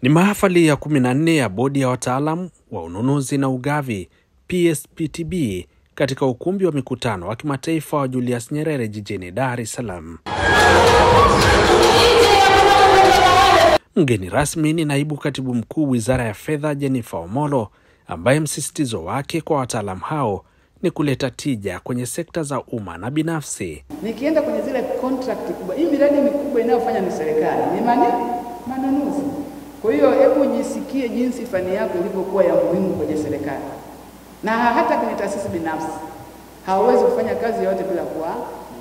Ni mahafali ya 14 ya bodi ya wataalamu wa ununuzi na ugavi PSPTB katika ukumbi wa mikutano wa kimataifa wa Julius Nyerere jijini Dar es Salaam. Mgeni rasmi ni naibu katibu mkuu Wizara ya Fedha Jennifer Omolo, ambaye msisitizo wake kwa wataalamu hao ni kuleta tija kwenye sekta za umma na binafsi. Nikienda kwenye zile contract kubwa, hii miradi mikubwa inayofanya ni serikali, ni manunuzi. Kwa hiyo hebu jisikie jinsi fani yako ilivyokuwa ya muhimu kwenye serikali. Na hata kwenye taasisi binafsi hawawezi kufanya kazi yote bila kuwa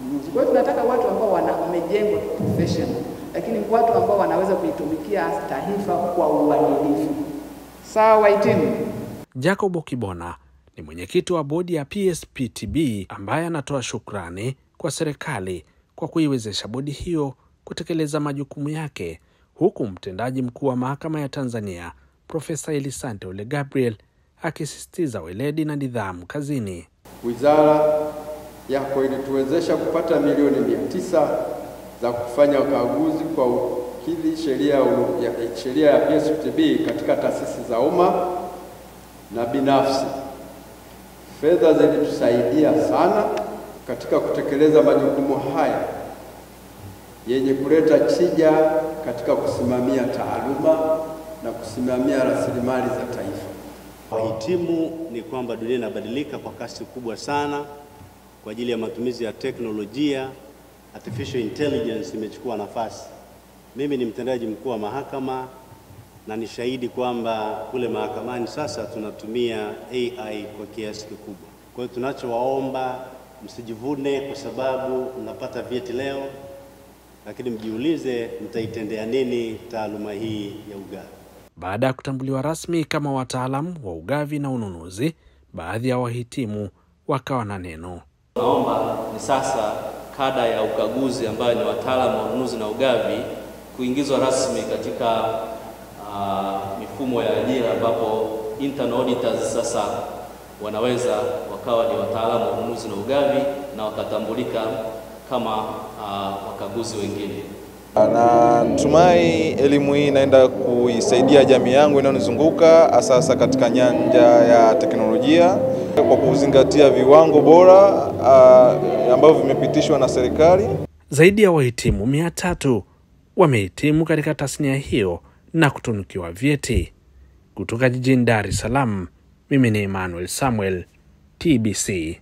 mnunuzi. Kwa hiyo tunataka watu ambao wamejengwa professional, lakini watu ambao wanaweza kuitumikia taifa kwa uadilifu. Sawa wahitimu. Jacob Okibona ni mwenyekiti wa bodi ya PSPTB ambaye anatoa shukrani kwa serikali kwa kuiwezesha bodi hiyo kutekeleza majukumu yake, huku mtendaji mkuu wa mahakama ya Tanzania Profesa Elisante Ole Gabriel akisisitiza weledi na nidhamu kazini. Wizara yako ilituwezesha kupata milioni 900 za kufanya ukaguzi kwa kukidhi sheria ya PSPTB katika taasisi za umma na binafsi. Fedha zilitusaidia sana katika kutekeleza majukumu haya yenye kuleta tija katika kusimamia taaluma na kusimamia rasilimali za taifa. Wahitimu ni kwamba dunia inabadilika kwa kasi kubwa sana kwa ajili ya matumizi ya teknolojia. Artificial intelligence imechukua nafasi. Mimi ni mtendaji mkuu wa mahakama na ni shahidi kwamba kule mahakamani sasa tunatumia AI kwa kiasi kikubwa. Kwa hiyo tunachowaomba, msijivune kwa sababu mnapata vyeti leo, lakini mjiulize mtaitendea nini taaluma hii ya ugavi. Baada ya kutambuliwa rasmi kama wataalamu wa ugavi na ununuzi, baadhi ya wahitimu wakawa na neno. Naomba ni sasa kada ya ukaguzi ambayo ni wataalamu wa ununuzi na ugavi kuingizwa rasmi katika mifumo ya ajira, ambapo internal auditors sasa wanaweza wakawa ni wataalamu wa ununuzi na ugavi na wakatambulika kama wakaguzi wengine. Natumai elimu hii inaenda kuisaidia jamii yangu inayonizunguka hasa katika nyanja ya teknolojia kwa kuzingatia viwango bora ambavyo vimepitishwa na serikali. Zaidi ya wahitimu 300 wamehitimu katika tasnia hiyo na kutunukiwa vyeti. Kutoka jijini Dar es Salaam, mimi ni Emmanuel Samuel, TBC.